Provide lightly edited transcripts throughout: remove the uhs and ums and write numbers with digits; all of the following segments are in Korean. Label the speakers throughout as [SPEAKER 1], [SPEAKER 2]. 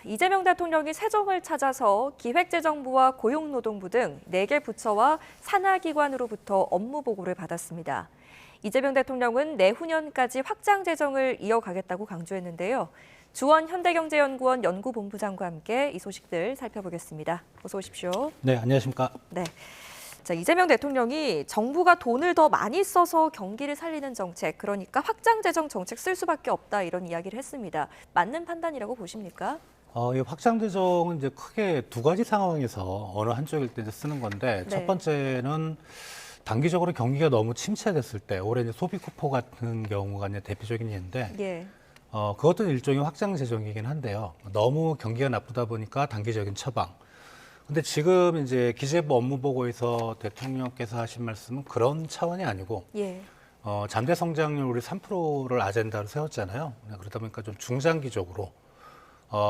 [SPEAKER 1] 이재명 대통령이 새정을 찾아서 기획재정부와 고용노동부 등 4개 부처와 산하기관으로부터 업무 보고를 받았습니다. 이재명 대통령은 내후년까지 확장 재정을 이어가겠다고 강조했는데요. 주원 현대경제연구원 연구본부장과 함께 이 소식들 살펴보겠습니다. 어서 오십시오.
[SPEAKER 2] 네, 안녕하십니까.
[SPEAKER 1] 네. 자, 이재명 대통령이 정부가 돈을 더 많이 써서 경기를 살리는 정책, 그러니까 확장 재정 정책 쓸 수밖에 없다 이런 이야기를 했습니다. 맞는 판단이라고 보십니까?
[SPEAKER 2] 이 확장 재정은 이제 크게 두 가지 상황에서 어느 한쪽일 때 이제 쓰는 건데
[SPEAKER 1] 네.
[SPEAKER 2] 첫 번째는 단기적으로 경기가 너무 침체됐을 때 올해 이제 소비 쿠포 같은 경우가 이제 대표적인 예인데
[SPEAKER 1] 예.
[SPEAKER 2] 그것도 일종의 확장 재정이긴 한데요. 너무 경기가 나쁘다 보니까 단기적인 처방. 근데 지금 이제 기재부 업무 보고에서 대통령께서 하신 말씀은 그런 차원이 아니고
[SPEAKER 1] 예.
[SPEAKER 2] 잠재 성장률 우리 3%를 아젠다로 세웠잖아요. 그러다 보니까 좀 중장기적으로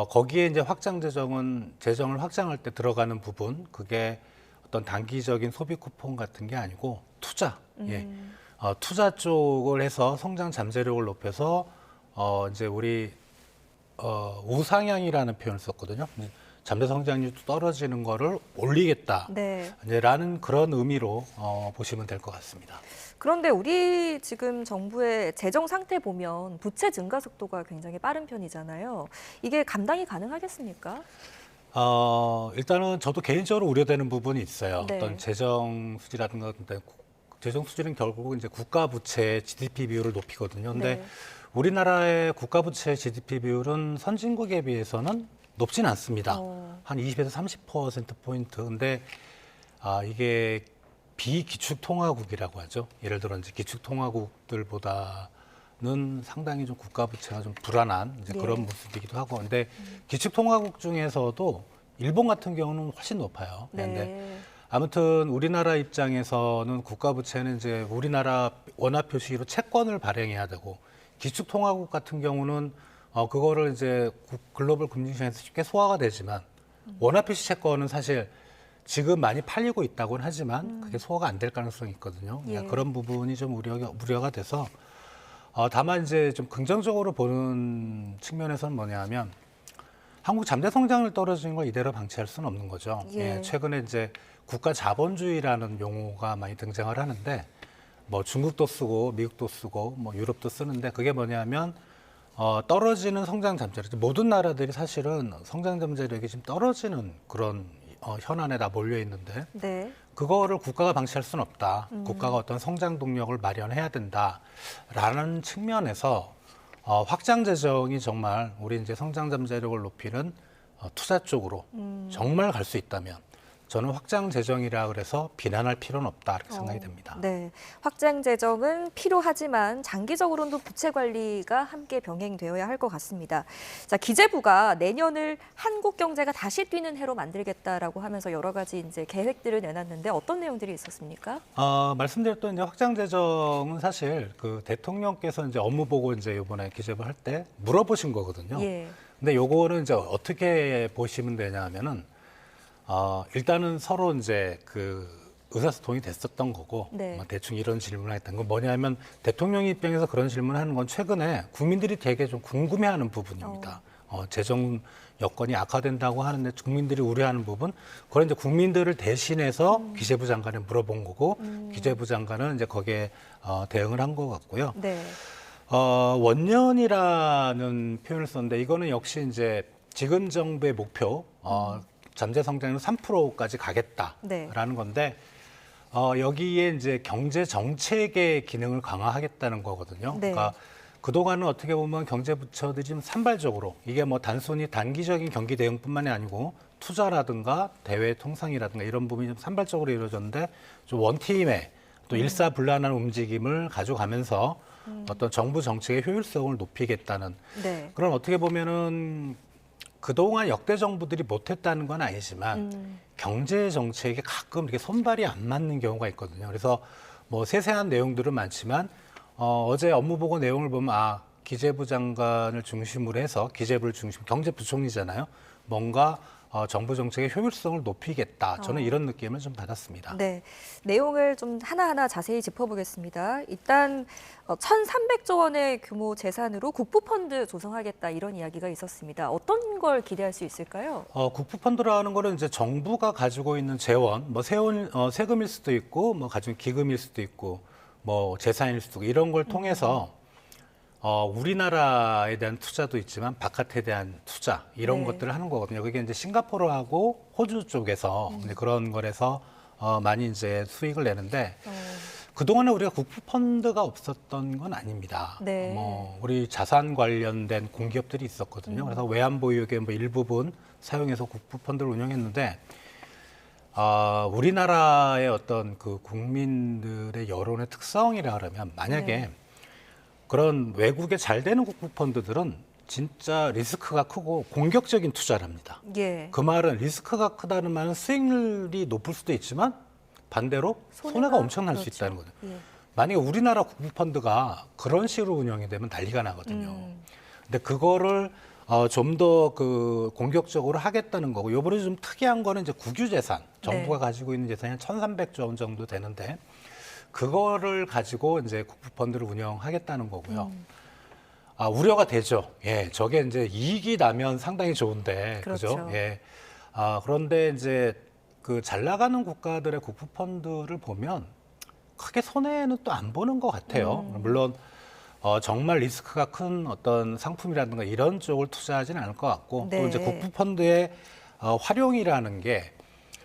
[SPEAKER 2] 거기에 이제 확장 재정을 확장할 때 들어가는 부분 그게 어떤 단기적인 소비 쿠폰 같은 게 아니고 투자. 예. 투자 쪽을 해서 성장 잠재력을 높여서 이제 우리 우상향이라는 표현을 썼거든요. 잠재 성장률도 떨어지는 거를 올리겠다.
[SPEAKER 1] 네.
[SPEAKER 2] 라는 그런 의미로 보시면 될 것 같습니다.
[SPEAKER 1] 그런데 우리 지금 정부의 재정 상태 보면 부채 증가 속도가 굉장히 빠른 편이잖아요. 이게 감당이 가능하겠습니까?
[SPEAKER 2] 일단은 저도 개인적으로 우려되는 부분이 있어요.
[SPEAKER 1] 네.
[SPEAKER 2] 어떤 재정 수지라든가 재정 수지는 결국 이제 국가 부채 GDP 비율을 높이거든요. 근데
[SPEAKER 1] 네.
[SPEAKER 2] 우리나라의 국가 부채 GDP 비율은 선진국에 비해서는 높진 않습니다. 한 20에서 30%포인트. 근데 이게 비기축통화국이라고 하죠. 예를 들어 이제 기축통화국들보다는 상당히 좀 국가 부채가 좀 불안한 이제 그런 모습이기도 하고. 근데 기축통화국 중에서도 일본 같은 경우는 훨씬 높아요.
[SPEAKER 1] 네.
[SPEAKER 2] 근데 아무튼 우리나라 입장에서는 국가 부채는 이제 우리나라 원화 표시로 채권을 발행해야 되고 기축통화국 같은 경우는 그거를 이제 글로벌 금융시장에서 쉽게 소화가 되지만 원화 표시 채권은 사실 지금 많이 팔리고 있다고는 하지만 그게 소화가 안 될 가능성이 있거든요.
[SPEAKER 1] 예.
[SPEAKER 2] 그런 부분이 좀 우려가 돼서 다만 이제 좀 긍정적으로 보는 측면에서는 뭐냐면 한국 잠재 성장률 떨어지는 걸 이대로 방치할 수는 없는 거죠.
[SPEAKER 1] 예.
[SPEAKER 2] 예, 최근에 이제 국가 자본주의라는 용어가 많이 등장을 하는데 뭐 중국도 쓰고 미국도 쓰고 뭐 유럽도 쓰는데 그게 뭐냐면 떨어지는 성장 잠재력. 모든 나라들이 사실은 성장 잠재력이 지금 떨어지는 그런 현안에 다 몰려 있는데
[SPEAKER 1] 네.
[SPEAKER 2] 그거를 국가가 방치할 수는 없다. 국가가 어떤 성장 동력을 마련해야 된다라는 측면에서 확장 재정이 정말 우리 이제 성장 잠재력을 높이는 투자 쪽으로 정말 갈 수 있다면 저는 확장 재정이라 그래서 비난할 필요는 없다 이렇게 생각이 됩니다.
[SPEAKER 1] 네, 확장 재정은 필요하지만 장기적으로는 부채 관리가 함께 병행되어야 할 것 같습니다. 자, 기재부가 내년을 한국 경제가 다시 뛰는 해로 만들겠다라고 하면서 여러 가지 이제 계획들을 내놨는데 어떤 내용들이 있었습니까?
[SPEAKER 2] 말씀드렸던 이제 확장 재정은 사실 그 대통령께서 이제 업무 보고 이제 이번에 기재부 할 때 물어보신 거거든요.
[SPEAKER 1] 예.
[SPEAKER 2] 근데 요거는 이제 어떻게 보시면 되냐면은 일단은 서로 이제 그 의사소통이 됐었던 거고
[SPEAKER 1] 네.
[SPEAKER 2] 대충 이런 질문을 했던 건 뭐냐면 대통령 입장에서 그런 질문을 하는 건 최근에 국민들이 되게 좀 궁금해하는 부분입니다. 재정 여건이 악화된다고 하는데 국민들이 우려하는 부분 그걸 이제 국민들을 대신해서 기재부 장관에 물어본 거고 기재부 장관은 이제 거기에 대응을 한 것 같고요.
[SPEAKER 1] 네.
[SPEAKER 2] 원년이라는 표현을 썼는데 이거는 역시 이제 지금 정부의 목표 잠재 성장률 3%까지 가겠다라는
[SPEAKER 1] 네.
[SPEAKER 2] 건데 여기에 이제 경제 정책의 기능을 강화하겠다는 거거든요.
[SPEAKER 1] 네.
[SPEAKER 2] 그러니까 그동안은 어떻게 보면 경제 부처들이 좀 산발적으로 이게 뭐 단순히 단기적인 경기 대응뿐만이 아니고 투자라든가 대외 통상이라든가 이런 부분이 좀 산발적으로 이루어졌는데 좀 원팀의 또 일사불란한 움직임을 가져가면서 어떤 정부 정책의 효율성을 높이겠다는
[SPEAKER 1] 네.
[SPEAKER 2] 그런 어떻게 보면은 그동안 역대 정부들이 못했다는 건 아니지만 경제 정책에 가끔 이렇게 손발이 안 맞는 경우가 있거든요. 그래서 뭐 세세한 내용들은 많지만 어제 업무 보고 내용을 보면 기재부 장관을 중심으로 해서 기재부를 중심 경제부총리잖아요. 뭔가 정부 정책의 효율성을 높이겠다. 저는 이런 느낌을 좀 받았습니다.
[SPEAKER 1] 네, 내용을 좀 하나하나 자세히 짚어보겠습니다. 일단 1,300조 원의 규모 재산으로 국부펀드 조성하겠다 이런 이야기가 있었습니다. 어떤 걸 기대할 수 있을까요?
[SPEAKER 2] 국부펀드라는 거는 이제 정부가 가지고 있는 재원, 뭐 세금일 수도 있고, 뭐 가지고 기금일 수도 있고, 뭐 재산일 수도 있고 이런 걸 통해서 우리나라에 대한 투자도 있지만 바깥에 대한 투자 이런
[SPEAKER 1] 네.
[SPEAKER 2] 것들을 하는 거거든요. 그게 이제 싱가포르하고 호주 쪽에서 이제 그런 거래서 많이 이제 수익을 내는데 그동안에 우리가 국부펀드가 없었던 건 아닙니다.
[SPEAKER 1] 네.
[SPEAKER 2] 우리 자산 관련된 공기업들이 있었거든요. 그래서 외환보유액의 뭐 일부분 사용해서 국부펀드를 운영했는데 우리나라의 어떤 그 국민들의 여론의 특성이라 그러면 만약에
[SPEAKER 1] 네.
[SPEAKER 2] 그런 외국에 잘 되는 국부펀드들은 진짜 리스크가 크고 공격적인 투자를 합니다.
[SPEAKER 1] 예.
[SPEAKER 2] 그 말은 리스크가 크다는 말은 수익률이 높을 수도 있지만 반대로 손해가 엄청날 수
[SPEAKER 1] 그렇죠.
[SPEAKER 2] 있다는 거죠.
[SPEAKER 1] 예.
[SPEAKER 2] 만약에 우리나라 국부펀드가 그런 식으로 운영이 되면 난리가 나거든요. 근데 그거를 좀 더 그 공격적으로 하겠다는 거고, 요번에 좀 특이한 거는 이제 국유재산, 정부가
[SPEAKER 1] 네.
[SPEAKER 2] 가지고 있는 재산이 한 1,300조 원 정도 되는데, 그거를 가지고 이제 국부펀드를 운영하겠다는 거고요. 우려가 되죠. 예, 저게 이제 이익이 나면 상당히 좋은데,
[SPEAKER 1] 그렇죠.
[SPEAKER 2] 그죠? 예. 그런데 이제 그 잘 나가는 국가들의 국부펀드를 보면 크게 손해는 또 안 보는 것 같아요. 물론 정말 리스크가 큰 어떤 상품이라든가 이런 쪽을 투자하지는 않을 것 같고
[SPEAKER 1] 네.
[SPEAKER 2] 또 이제 국부펀드의 활용이라는 게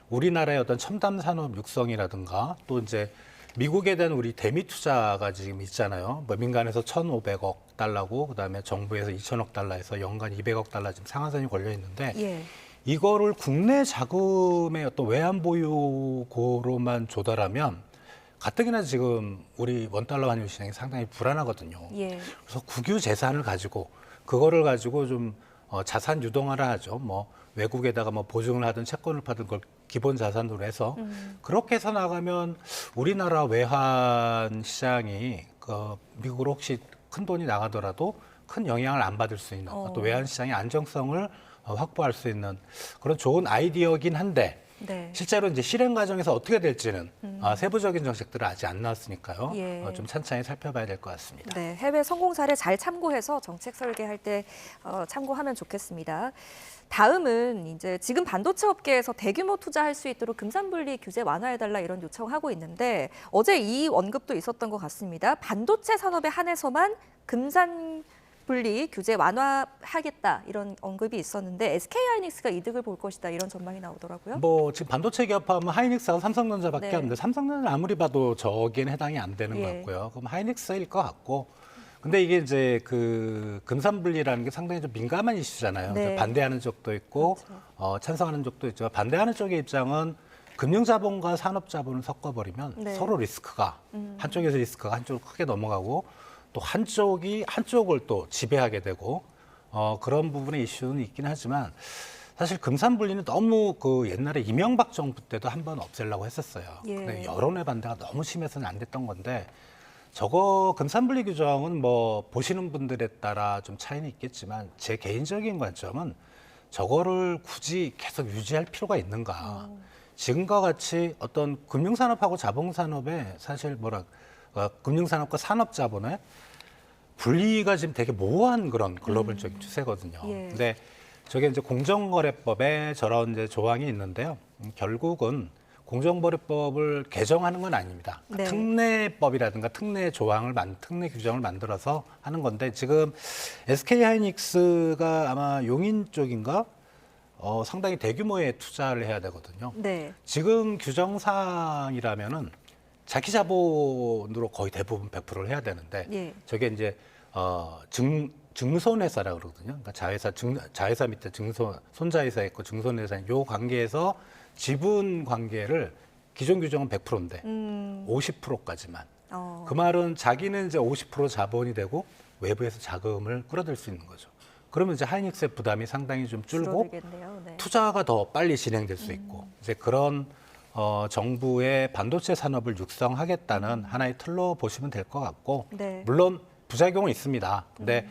[SPEAKER 2] 우리나라의 어떤 첨단 산업 육성이라든가 또 이제 미국에 대한 우리 대미 투자가 지금 있잖아요. 뭐 민간에서 1,500억 달러고 그다음에 정부에서 2,000억 달러에서 연간 200억 달러 지금 상한선이 걸려 있는데
[SPEAKER 1] 예.
[SPEAKER 2] 이거를 국내 자금의 어떤 외환 보유고로만 조달하면 가뜩이나 지금 우리 원달러 환율 시장이 상당히 불안하거든요.
[SPEAKER 1] 예.
[SPEAKER 2] 그래서 국유 재산을 가지고 그거를 가지고 좀 자산 유동화를 하죠. 뭐 외국에다가 뭐 보증을 하든 채권을 파든 걸 기본 자산으로 해서 그렇게 해서 나가면 우리나라 외환 시장이 그 미국으로 혹시 큰 돈이 나가더라도 큰 영향을 안 받을 수 있는 또 외환 시장의 안정성을 확보할 수 있는 그런 좋은 아이디어긴 한데
[SPEAKER 1] 네.
[SPEAKER 2] 실제로 이제 실행 과정에서 어떻게 될지는 세부적인 정책들은 아직 안 나왔으니까요.
[SPEAKER 1] 예.
[SPEAKER 2] 좀 찬찬히 살펴봐야 될 것 같습니다.
[SPEAKER 1] 네, 해외 성공 사례 잘 참고해서 정책 설계할 때 참고하면 좋겠습니다. 다음은 이제 지금 반도체 업계에서 대규모 투자할 수 있도록 금산분리 규제 완화해달라 이런 요청하고 있는데 어제 이 언급도 있었던 것 같습니다. 반도체 산업에 한해서만 금산분리 규제 완화하겠다 이런 언급이 있었는데 SK하이닉스가 이득을 볼 것이다 이런 전망이 나오더라고요.
[SPEAKER 2] 뭐 지금 반도체 기업하면 하이닉스하고 삼성전자밖에
[SPEAKER 1] 네.
[SPEAKER 2] 없는데 삼성전자는 아무리 봐도 저기에는 해당이 안 되는 것
[SPEAKER 1] 예.
[SPEAKER 2] 같고요. 그럼 하이닉스일 것 같고. 근데 이게 이제 그 금산분리라는 게 상당히 좀 민감한 이슈잖아요.
[SPEAKER 1] 네.
[SPEAKER 2] 반대하는 쪽도 있고
[SPEAKER 1] 그렇죠.
[SPEAKER 2] 찬성하는 쪽도 있죠. 반대하는 쪽의 입장은 금융자본과 산업자본을 섞어버리면
[SPEAKER 1] 네.
[SPEAKER 2] 서로 리스크가 한쪽에서 리스크가 한쪽으로 크게 넘어가고 또 한쪽이 한쪽을 또 지배하게 되고 그런 부분의 이슈는 있긴 하지만 사실 금산분리는 너무 그 옛날에 이명박 정부 때도 한번 없애려고 했었어요.
[SPEAKER 1] 예.
[SPEAKER 2] 근데 여론의 반대가 너무 심해서는 안 됐던 건데 저거 금산분리 규정은 뭐 보시는 분들에 따라 좀 차이는 있겠지만 제 개인적인 관점은 저거를 굳이 계속 유지할 필요가 있는가. 지금과 같이 어떤 금융산업하고 자본산업에 사실 금융산업과 산업자본의 분리가 지금 되게 모호한 그런 글로벌적인 추세거든요.
[SPEAKER 1] 예.
[SPEAKER 2] 근데 저게 이제 공정거래법에 저런 이제 조항이 있는데요. 결국은 공정거래법을 개정하는 건 아닙니다.
[SPEAKER 1] 네.
[SPEAKER 2] 특례법이라든가 특례 규정을 만들어서 하는 건데 지금 SK하이닉스가 아마 용인 쪽인가 상당히 대규모의 투자를 해야 되거든요.
[SPEAKER 1] 네.
[SPEAKER 2] 지금 규정상이라면은 자기 자본으로 거의 대부분 100%를 해야 되는데
[SPEAKER 1] 예.
[SPEAKER 2] 저게 이제 증손회사라고 그러거든요. 그러니까 자회사 밑에 손자회사 있고 증손회사 요 관계에서 지분 관계를 기존 규정은 100%인데 50%까지만. 그 말은 자기는 이제 50% 자본이 되고 외부에서 자금을 끌어들 수 있는 거죠. 그러면 이제 하이닉스의 부담이 상당히 좀 줄고
[SPEAKER 1] 줄어들겠네요. 네.
[SPEAKER 2] 투자가 더 빨리 진행될 수 있고 이제 그런 정부의 반도체 산업을 육성하겠다는 하나의 틀로 보시면 될 것 같고
[SPEAKER 1] 네.
[SPEAKER 2] 물론 부작용은 있습니다. 근데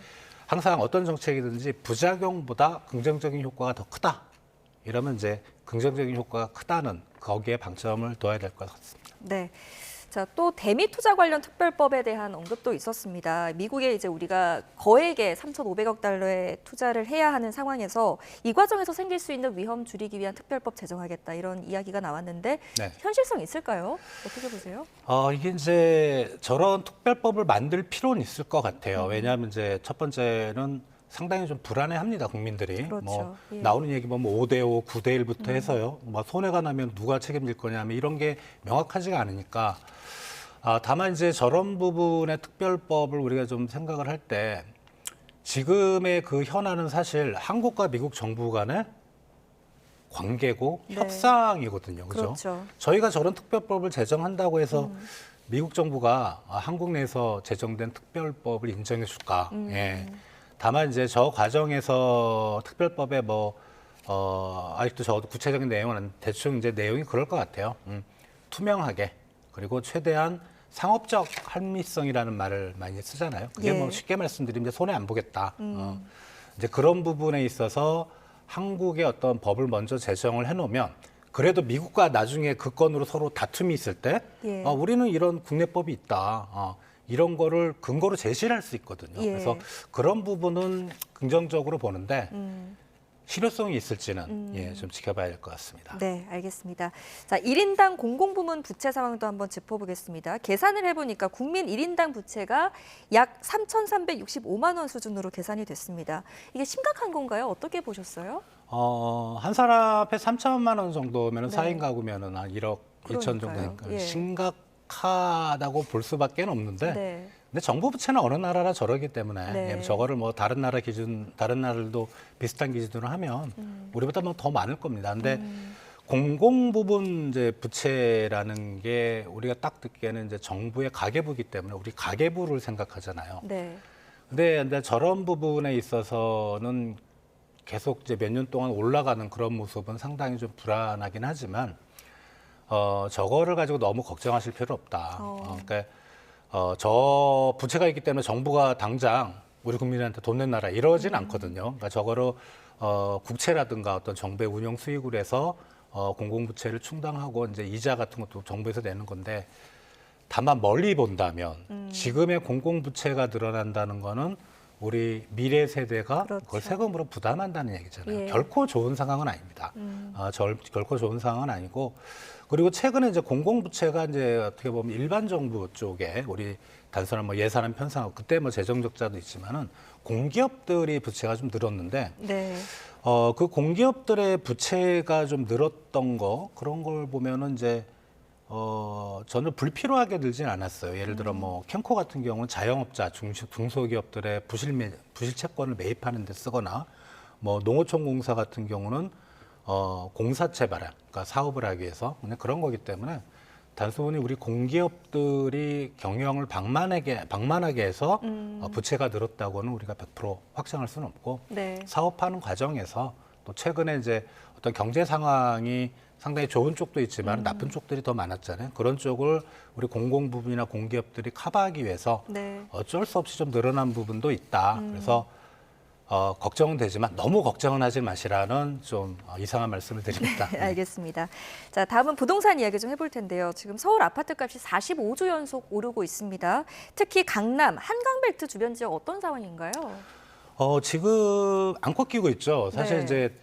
[SPEAKER 2] 항상 어떤 정책이든지 부작용보다 긍정적인 효과가 더 크다. 이러면 이제 긍정적인 효과가 크다는 거기에 방점을 둬야 될 것 같습니다.
[SPEAKER 1] 네. 자, 또 대미 투자 관련 특별법에 대한 언급도 있었습니다. 미국에 이제 우리가 거액의 3,500억 달러의 투자를 해야 하는 상황에서 이 과정에서 생길 수 있는 위험 줄이기 위한 특별법 제정하겠다 이런 이야기가 나왔는데
[SPEAKER 2] 네.
[SPEAKER 1] 현실성 있을까요? 어떻게 보세요?
[SPEAKER 2] 이게 이제 저런 특별법을 만들 필요는 있을 것 같아요. 왜냐하면 이제 첫 번째는 상당히 좀 불안해합니다, 국민들이.
[SPEAKER 1] 그렇죠.
[SPEAKER 2] 뭐
[SPEAKER 1] 예.
[SPEAKER 2] 나오는 얘기 보면 5대5, 9대1부터 해서요. 뭐 손해가 나면 누가 책임질 거냐면 이런 게 명확하지가 않으니까. 다만 이제 저런 부분의 특별법을 우리가 좀 생각을 할 때 지금의 그 현안은 사실 한국과 미국 정부 간의 관계고
[SPEAKER 1] 네.
[SPEAKER 2] 협상이거든요. 그죠?
[SPEAKER 1] 그렇죠.
[SPEAKER 2] 저희가 저런 특별법을 제정한다고 해서 미국 정부가 한국 내에서 제정된 특별법을 인정해 줄까? 예. 다만 이제 저 과정에서 특별법에 아직도 저 구체적인 내용은 대충 이제 내용이 그럴 것 같아요. 투명하게 그리고 최대한 상업적 합리성이라는 말을 많이 쓰잖아요. 그게
[SPEAKER 1] 예.
[SPEAKER 2] 뭐 쉽게 말씀드리면 이제 손해 안 보겠다. 이제 그런 부분에 있어서 한국의 어떤 법을 먼저 제정을 해놓으면 그래도 미국과 나중에 그 건으로 서로 다툼이 있을 때
[SPEAKER 1] 예.
[SPEAKER 2] 우리는 이런 국내법이 있다. 이런 거를 근거로 제시를 할 수 있거든요.
[SPEAKER 1] 예.
[SPEAKER 2] 그래서 그런 부분은 긍정적으로 보는데 실효성이 있을지는 좀 지켜봐야 될 것 같습니다.
[SPEAKER 1] 네, 알겠습니다. 자, 1인당 공공부문 부채 상황도 한번 짚어보겠습니다. 계산을 해보니까 국민 1인당 부채가 약 3,365만 원 수준으로 계산이 됐습니다. 이게 심각한 건가요? 어떻게 보셨어요?
[SPEAKER 2] 한 사람에 3천만 원 정도면
[SPEAKER 1] 네.
[SPEAKER 2] 4인 가구면은 한 1억 1천 정도
[SPEAKER 1] 그러니까요.
[SPEAKER 2] 되니까
[SPEAKER 1] 예.
[SPEAKER 2] 심각하다고 볼 수밖에 없는데
[SPEAKER 1] 네.
[SPEAKER 2] 근데 정부 부채는 어느 나라나 저러기 때문에
[SPEAKER 1] 네.
[SPEAKER 2] 저거를 뭐 다른 나라들도 비슷한 기준으로 하면 우리보다 뭐 더 많을 겁니다. 근데 공공 부분 이제 부채라는 게 우리가 딱 듣기에는 이제 정부의 가계부이기 때문에 우리 가계부를 생각하잖아요.
[SPEAKER 1] 네.
[SPEAKER 2] 근데 저런 부분에 있어서는 계속 이제 몇 년 동안 올라가는 그런 모습은 상당히 좀 불안하긴 하지만 저거를 가지고 너무 걱정하실 필요 없다. 그러니까 저 부채가 있기 때문에 정부가 당장 우리 국민한테 돈 낸 나라 이러진 않거든요. 그러니까 저거로 국채라든가 어떤 정부의 운영 수익으로 해서 공공부채를 충당하고 이제 이자 같은 것도 정부에서 내는 건데 다만 멀리 본다면 지금의 공공부채가 늘어난다는 거는 우리 미래 세대가
[SPEAKER 1] 그렇죠.
[SPEAKER 2] 그걸 세금으로 부담한다는 얘기잖아요.
[SPEAKER 1] 예.
[SPEAKER 2] 결코 좋은 상황은 아닙니다. 결코 좋은 상황은 아니고 그리고 최근에 이제 공공부채가 이제 어떻게 보면 일반 정부 쪽에 우리 단순한 뭐 예산안 편성하고 그때 뭐 재정 적자도 있지만은 공기업들이 부채가 좀 늘었는데
[SPEAKER 1] 네.
[SPEAKER 2] 그 공기업들의 부채가 좀 늘었던 거 그런 걸 보면은 이제 전혀 불필요하게 늘진 않았어요. 예를 들어 뭐 캠코 같은 경우는 자영업자 중소기업들의 부실 채권을 매입하는 데 쓰거나 뭐 농어촌공사 같은 경우는 공사채 발행, 그러니까 사업을 하기 위해서 그냥 그런 거기 때문에 단순히 우리 공기업들이 경영을 방만하게 해서 부채가 늘었다고는 우리가 100% 확정할 수는 없고
[SPEAKER 1] 네.
[SPEAKER 2] 사업하는 과정에서 또 최근에 이제 어떤 경제 상황이 상당히 좋은 쪽도 있지만 나쁜 쪽들이 더 많았잖아요. 그런 쪽을 우리 공공 부분이나 공기업들이 커버하기 위해서
[SPEAKER 1] 네.
[SPEAKER 2] 어쩔 수 없이 좀 늘어난 부분도 있다. 그래서 걱정은 되지만 너무 걱정은 하지 마시라는 좀 이상한 말씀을 드립니다.
[SPEAKER 1] 알겠습니다. 자, 다음은 부동산 이야기 좀 해볼 텐데요. 지금 서울 아파트값이 45주 연속 오르고 있습니다. 특히 강남, 한강벨트 주변 지역 어떤 상황인가요?
[SPEAKER 2] 지금 안 꺾이고 있죠. 사실
[SPEAKER 1] 네.
[SPEAKER 2] 이제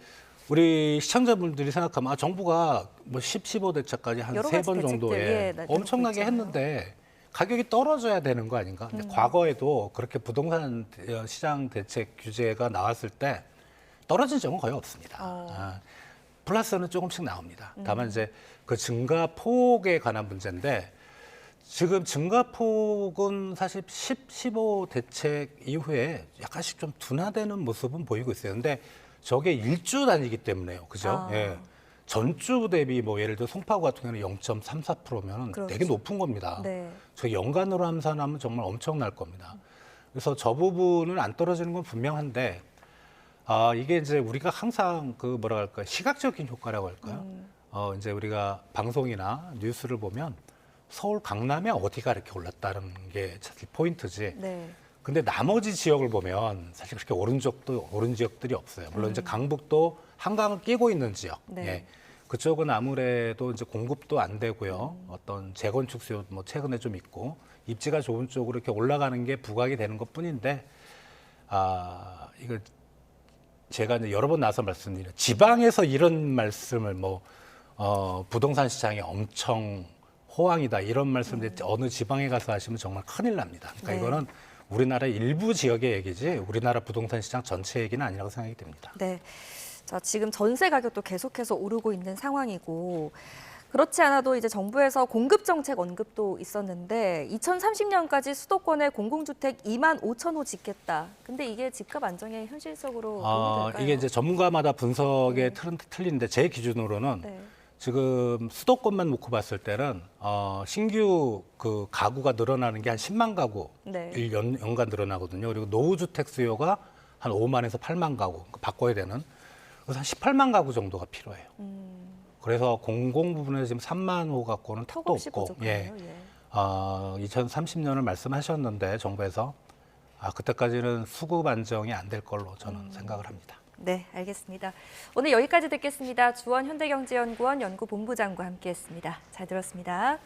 [SPEAKER 2] 우리 시청자분들이 생각하면 정부가 뭐 10, 15대차까지 한
[SPEAKER 1] 여러
[SPEAKER 2] 세
[SPEAKER 1] 가지
[SPEAKER 2] 번
[SPEAKER 1] 대책들,
[SPEAKER 2] 정도에
[SPEAKER 1] 예,
[SPEAKER 2] 엄청나게
[SPEAKER 1] 있잖아요.
[SPEAKER 2] 했는데 가격이 떨어져야 되는 거 아닌가? 근데 과거에도 그렇게 부동산 시장 대책 규제가 나왔을 때 떨어진 적은 거의 없습니다. 플러스는 조금씩 나옵니다. 다만 이제 그 증가폭에 관한 문제인데 지금 증가폭은 사실 10, 15 대책 이후에 약간씩 좀 둔화되는 모습은 보이고 있어요. 근데 저게 일주 단위이기 때문에요. 그죠? 예. 전주 대비 뭐 예를 들어 송파구 같은 경우는 0.34%면
[SPEAKER 1] 그렇죠.
[SPEAKER 2] 되게 높은 겁니다.
[SPEAKER 1] 네.
[SPEAKER 2] 저 연간으로 함산하면 정말 엄청날 겁니다. 그래서 저 부분은 안 떨어지는 건 분명한데 이게 이제 우리가 항상 그 뭐라 할까 시각적인 효과라고 할까요? 이제 우리가 방송이나 뉴스를 보면 서울 강남에 어디가 이렇게 올랐다는 게 사실 포인트지.
[SPEAKER 1] 네.
[SPEAKER 2] 근데 나머지 지역을 보면 사실 그렇게 오른 지역들이 없어요. 물론 이제 강북도 한강을 끼고 있는 지역.
[SPEAKER 1] 네.
[SPEAKER 2] 예. 그쪽은 아무래도 이제 공급도 안 되고요. 어떤 재건축 수요 뭐 최근에 좀 있고 입지가 좋은 쪽으로 이렇게 올라가는 게 부각이 되는 것뿐인데 이거 제가 이제 여러 번 나서 말씀드린 지방에서 이런 말씀을 부동산 시장이 엄청 호황이다 이런 말씀을 어느 지방에 가서 하시면 정말 큰일 납니다. 그러니까
[SPEAKER 1] 네.
[SPEAKER 2] 이거는 우리나라 일부 지역의 얘기지 우리나라 부동산 시장 전체 얘기는 아니라고 생각이 됩니다.
[SPEAKER 1] 네. 자, 지금 전세 가격도 계속해서 오르고 있는 상황이고 그렇지 않아도 이제 정부에서 공급 정책 언급도 있었는데 2030년까지 수도권에 공공주택 2만 5천 호 짓겠다. 근데 이게 집값 안정에 현실적으로 도움이 될까요?
[SPEAKER 2] 이게 이제 전문가마다 분석에 틀린데 제 기준으로는
[SPEAKER 1] 네.
[SPEAKER 2] 지금 수도권만 놓고 봤을 때는 신규 그 가구가 늘어나는 게 한 10만 가구
[SPEAKER 1] 네.
[SPEAKER 2] 연간 늘어나거든요. 그리고 노후주택 수요가 한 5만에서 8만 가구 바꿔야 되는 그래서 한 18만 가구 정도가 필요해요. 그래서 공공 부분에서 지금 3만 호 갖고는 택도
[SPEAKER 1] 턱없이
[SPEAKER 2] 없고,
[SPEAKER 1] 부족하네요. 예.
[SPEAKER 2] 2030년을 말씀하셨는데 정부에서 그때까지는 수급 안정이 안 될 걸로 저는 생각을 합니다.
[SPEAKER 1] 네, 알겠습니다. 오늘 여기까지 듣겠습니다. 주원 현대경제연구원 연구본부장과 함께했습니다. 잘 들었습니다.